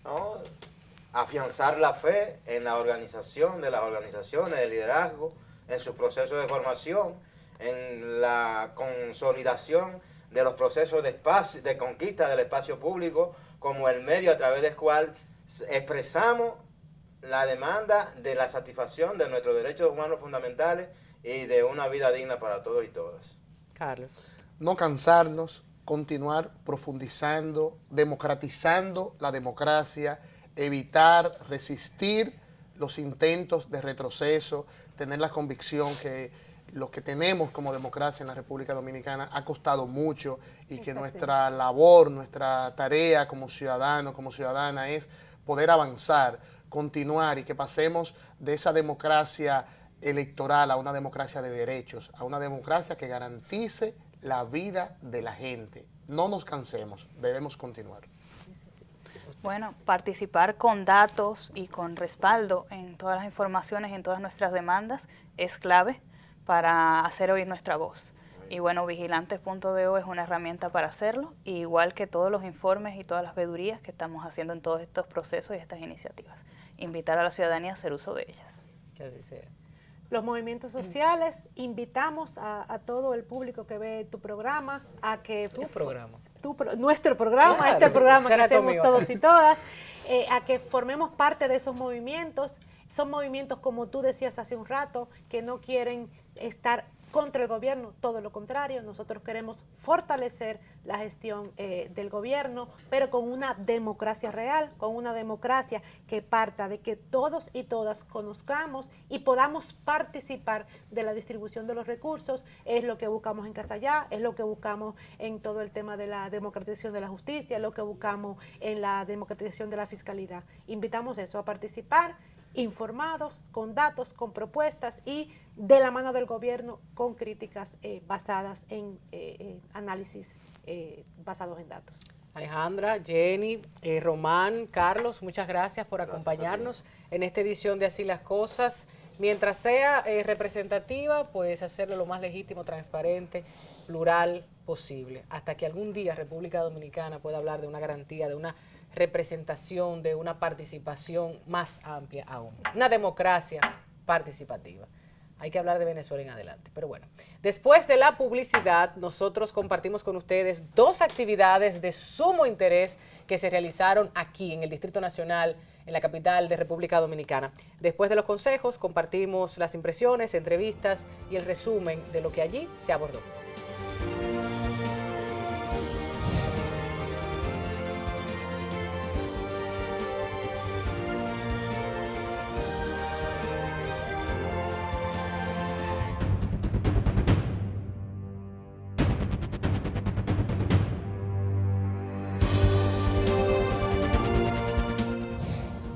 No, afianzar la fe en la organización de las organizaciones, de liderazgo, en su proceso de formación, en la consolidación de los procesos de conquista del espacio público como el medio a través del cual expresamos la demanda de la satisfacción de nuestros derechos humanos fundamentales y de una vida digna para todos y todas. Carlos. No cansarnos, continuar profundizando, democratizando la democracia, evitar, resistir los intentos de retroceso, tener la convicción que lo que tenemos como democracia en la República Dominicana ha costado mucho y que nuestra labor, nuestra tarea como ciudadano, como ciudadana es poder avanzar, continuar y que pasemos de esa democracia electoral a una democracia de derechos, a una democracia que garantice la vida de la gente. No nos cansemos, debemos continuar. Bueno, participar con datos y con respaldo en todas las informaciones y en todas nuestras demandas es clave para hacer oír nuestra voz. Y bueno, vigilantes.do es una herramienta para hacerlo, igual que todos los informes y todas las vedurías que estamos haciendo en todos estos procesos y estas iniciativas. Invitar a la ciudadanía a hacer uso de ellas. Que así sea. Los movimientos sociales, invitamos a todo el público que ve tu programa a que... nuestro programa, claro, este programa que hacemos todos y todas, a que formemos parte de esos movimientos. Son movimientos, como tú decías hace un rato, que no quieren estar contra el gobierno, todo lo contrario. Nosotros queremos fortalecer la gestión del gobierno, pero con una democracia real, con una democracia que parta de que todos y todas conozcamos y podamos participar de la distribución de los recursos. Es lo que buscamos en Casa Ya, es lo que buscamos en todo el tema de la democratización de la justicia, es lo que buscamos en la democratización de la fiscalidad. Invitamos eso, a participar informados, con datos, con propuestas y de la mano del gobierno con críticas basadas en análisis basados en datos. Alejandra, Jenny, Román, Carlos, muchas gracias por acompañarnos en esta edición de Así las Cosas. Mientras sea representativa, pues hacerlo lo más legítimo, transparente, plural posible, hasta que algún día República Dominicana pueda hablar de una garantía, de una representación, de una participación más amplia aún. Una democracia participativa. Hay que hablar de Venezuela en adelante. Pero bueno, después de la publicidad, nosotros compartimos con ustedes 2 actividades de sumo interés que se realizaron aquí en el Distrito Nacional, en la capital de República Dominicana. Después de los consejos, compartimos las impresiones, entrevistas y el resumen de lo que allí se abordó.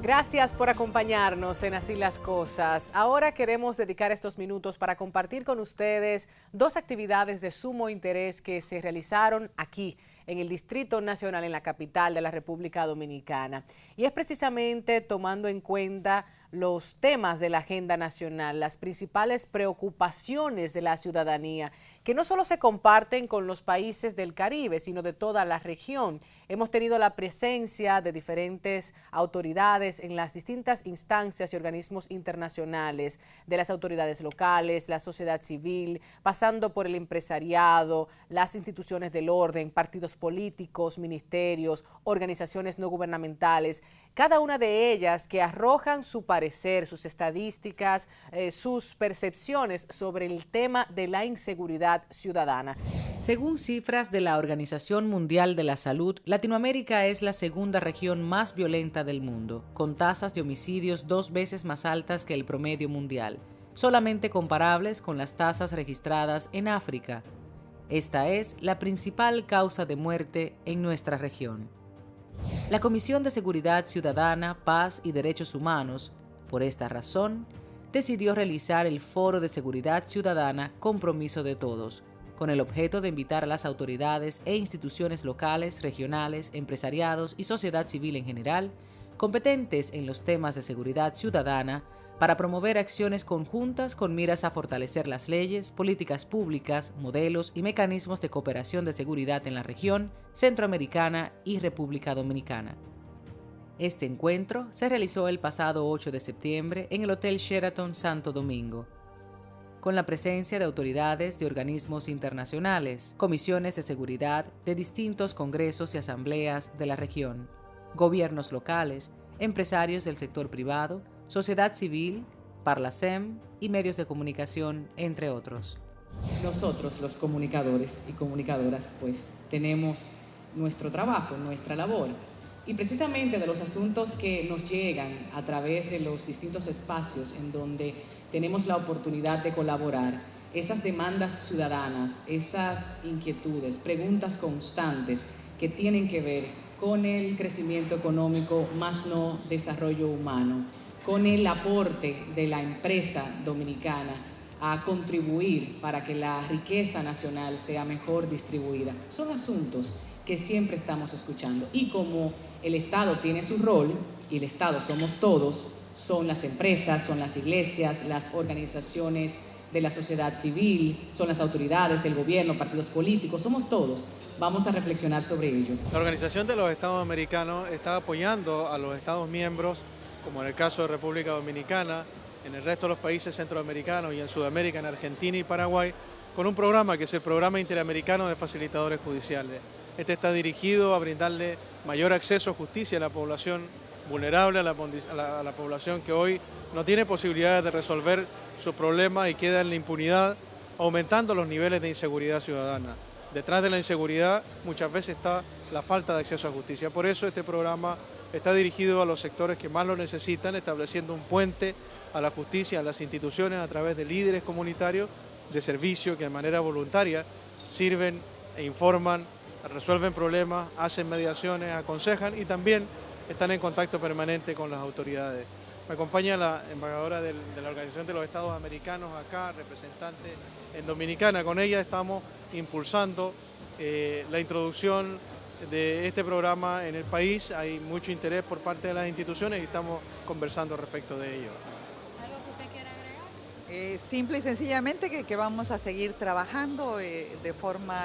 Gracias por acompañarnos en Así las Cosas. Ahora queremos dedicar estos minutos para compartir con ustedes 2 actividades de sumo interés que se realizaron aquí en el Distrito Nacional, en la capital de la República Dominicana. Y es precisamente tomando en cuenta los temas de la agenda nacional, las principales preocupaciones de la ciudadanía, que no solo se comparten con los países del Caribe, sino de toda la región. Hemos tenido la presencia de diferentes autoridades en las distintas instancias y organismos internacionales, de las autoridades locales, la sociedad civil, pasando por el empresariado, las instituciones del orden, partidos políticos, ministerios, organizaciones no gubernamentales, cada una de ellas que arrojan su parecer, sus estadísticas, sus percepciones sobre el tema de la inseguridad ciudadana. Según cifras de la Organización Mundial de la Salud, Latinoamérica es la segunda región más violenta del mundo, con tasas de homicidios 2 veces más altas que el promedio mundial, solamente comparables con las tasas registradas en África. Esta es la principal causa de muerte en nuestra región. La Comisión de Seguridad Ciudadana, Paz y Derechos Humanos, por esta razón, decidió realizar el Foro de Seguridad Ciudadana Compromiso de Todos, con el objeto de invitar a las autoridades e instituciones locales, regionales, empresariados y sociedad civil en general, competentes en los temas de seguridad ciudadana, para promover acciones conjuntas con miras a fortalecer las leyes, políticas públicas, modelos y mecanismos de cooperación de seguridad en la región centroamericana y República Dominicana. Este encuentro se realizó el pasado 8 de septiembre en el Hotel Sheraton Santo Domingo, con la presencia de autoridades de organismos internacionales, comisiones de seguridad de distintos congresos y asambleas de la región, gobiernos locales, empresarios del sector privado, sociedad civil, Parlacem y medios de comunicación, entre otros. Nosotros, los comunicadores y comunicadoras, pues tenemos nuestro trabajo, nuestra labor. Y precisamente de los asuntos que nos llegan a través de los distintos espacios en donde tenemos la oportunidad de colaborar, esas demandas ciudadanas, esas inquietudes, preguntas constantes que tienen que ver con el crecimiento económico, más no desarrollo humano, con el aporte de la empresa dominicana a contribuir para que la riqueza nacional sea mejor distribuida. Son asuntos que siempre estamos escuchando. Y como el Estado tiene su rol, y el Estado somos todos, son las empresas, son las iglesias, las organizaciones de la sociedad civil, son las autoridades, el gobierno, partidos políticos, somos todos. Vamos a reflexionar sobre ello. La Organización de los Estados Americanos está apoyando a los Estados miembros, como en el caso de República Dominicana, en el resto de los países centroamericanos y en Sudamérica, en Argentina y Paraguay, con un programa que es el Programa Interamericano de Facilitadores Judiciales. Este está dirigido a brindarle mayor acceso a justicia a la población vulnerable, a la población que hoy no tiene posibilidades de resolver sus problemas y queda en la impunidad, aumentando los niveles de inseguridad ciudadana. Detrás de la inseguridad muchas veces está la falta de acceso a justicia. Por eso este programa está dirigido a los sectores que más lo necesitan, estableciendo un puente a la justicia, a las instituciones a través de líderes comunitarios de servicio que de manera voluntaria sirven e informan, resuelven problemas, hacen mediaciones, aconsejan y también están en contacto permanente con las autoridades. Me acompaña la embajadora de la Organización de los Estados Americanos acá, representante en Dominicana. Con ella estamos impulsando la introducción de este programa en el país. Hay mucho interés por parte de las instituciones y estamos conversando respecto de ello. ¿Algo que usted quiera agregar? Simple y sencillamente que vamos a seguir trabajando de forma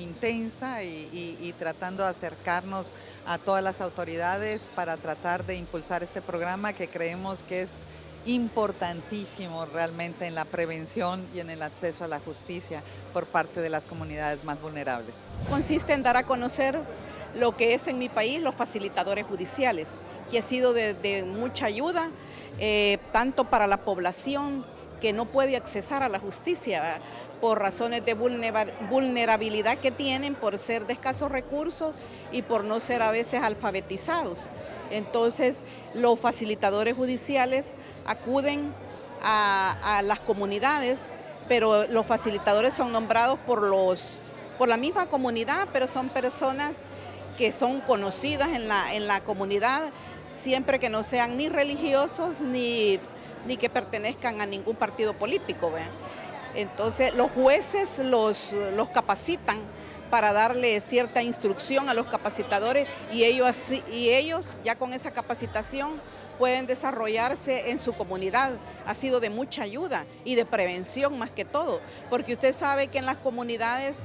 intensa y tratando de acercarnos a todas las autoridades para tratar de impulsar este programa que creemos que es importantísimo realmente en la prevención y en el acceso a la justicia por parte de las comunidades más vulnerables. Consiste en dar a conocer lo que es en mi país los facilitadores judiciales, que ha sido de mucha ayuda, tanto para la población que no puede accesar a la justicia, ¿verdad?, por razones de vulnerabilidad que tienen, por ser de escasos recursos y por no ser a veces alfabetizados. Entonces, los facilitadores judiciales acuden a las comunidades, pero los facilitadores son nombrados por la misma comunidad, pero son personas que son conocidas en la comunidad, siempre que no sean ni religiosos ni que pertenezcan a ningún partido político, ¿verdad? Entonces los jueces los capacitan para darle cierta instrucción a los capacitadores y ellos ya con esa capacitación pueden desarrollarse en su comunidad. Ha sido de mucha ayuda y de prevención más que todo, porque usted sabe que en las comunidades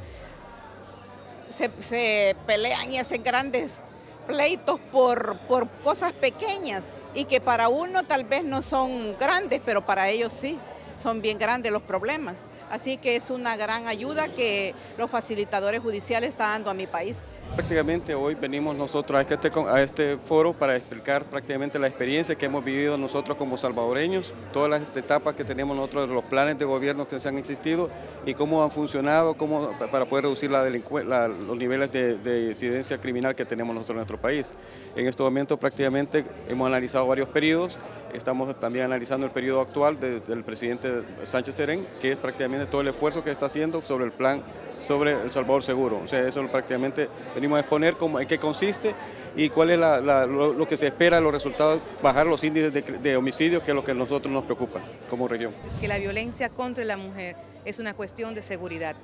se pelean y hacen grandes pleitos por cosas pequeñas y que para uno tal vez no son grandes, pero para ellos sí, son bien grandes los problemas. Así que es una gran ayuda que los facilitadores judiciales están dando a mi país. Prácticamente hoy venimos nosotros a este foro para explicar prácticamente la experiencia que hemos vivido nosotros como salvadoreños, todas las etapas que tenemos nosotros, los planes de gobierno que se han existido y cómo han funcionado para poder reducir los niveles de incidencia criminal que tenemos nosotros en nuestro país. En este momento prácticamente hemos analizado varios periodos, estamos también analizando el periodo actual del presidente Sánchez Serén, que es prácticamente todo el esfuerzo que está haciendo sobre el plan sobre El Salvador Seguro. O sea, eso prácticamente venimos a exponer en qué consiste y cuál es lo que se espera, los resultados, bajar los índices de homicidios, que es lo que a nosotros nos preocupa como región. Que la violencia contra la mujer es una cuestión de seguridad,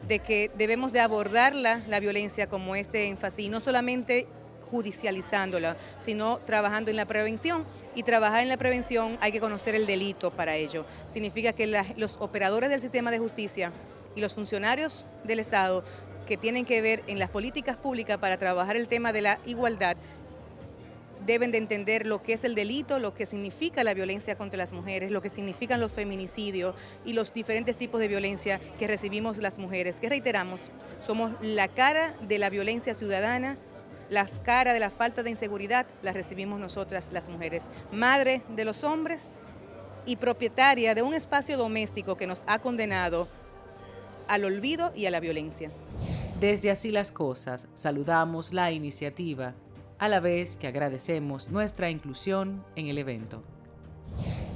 de que debemos de abordar la violencia como este énfasis, y no solamente judicializándola, sino trabajando en la prevención, y trabajar en la prevención hay que conocer el delito para ello. Significa que los operadores del sistema de justicia y los funcionarios del Estado que tienen que ver en las políticas públicas para trabajar el tema de la igualdad deben de entender lo que es el delito, lo que significa la violencia contra las mujeres, lo que significan los feminicidios y los diferentes tipos de violencia que recibimos las mujeres, que reiteramos, somos la cara de la violencia ciudadana. La cara de la falta de inseguridad la recibimos nosotras las mujeres, madre de los hombres y propietaria de un espacio doméstico que nos ha condenado al olvido y a la violencia. Desde Así las Cosas, saludamos la iniciativa, a la vez que agradecemos nuestra inclusión en el evento.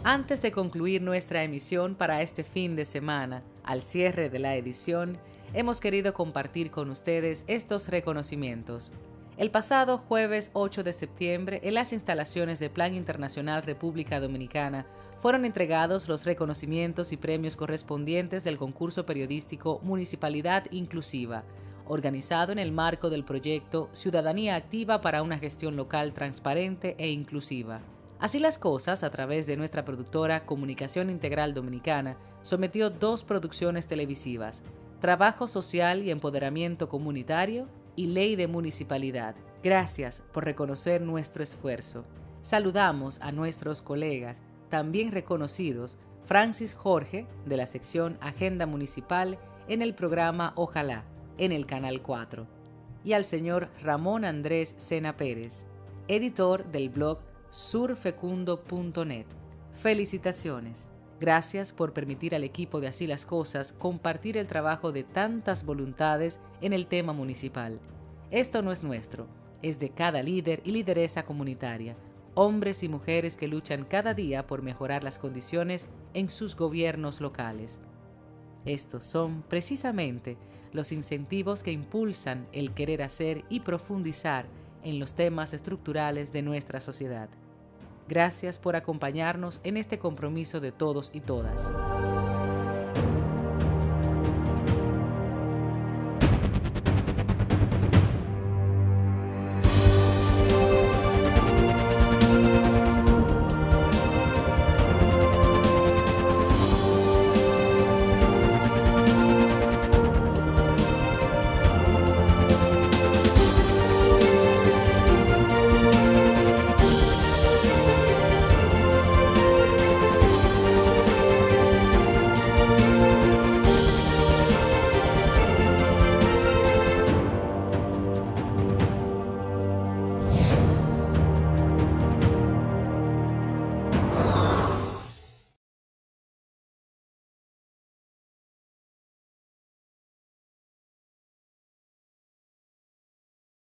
Antes de concluir nuestra emisión para este fin de semana, al cierre de la edición, hemos querido compartir con ustedes estos reconocimientos. El pasado jueves 8 de septiembre, en las instalaciones de Plan Internacional República Dominicana, fueron entregados los reconocimientos y premios correspondientes del concurso periodístico Municipalidad Inclusiva, organizado en el marco del proyecto Ciudadanía Activa para una Gestión Local Transparente e Inclusiva. Así las Cosas, a través de nuestra productora Comunicación Integral Dominicana, sometió 2 producciones televisivas, Trabajo Social y Empoderamiento Comunitario y Ley de Municipalidad. Gracias por reconocer nuestro esfuerzo. Saludamos a nuestros colegas, también reconocidos, Francis Jorge, de la sección Agenda Municipal, en el programa Ojalá, en el Canal 4, y al señor Ramón Andrés Sena Pérez, editor del blog surfecundo.net. Felicitaciones. Gracias por permitir al equipo de Así las Cosas compartir el trabajo de tantas voluntades en el tema municipal. Esto no es nuestro, es de cada líder y lideresa comunitaria, hombres y mujeres que luchan cada día por mejorar las condiciones en sus gobiernos locales. Estos son precisamente los incentivos que impulsan el querer hacer y profundizar en los temas estructurales de nuestra sociedad. Gracias por acompañarnos en este compromiso de todos y todas.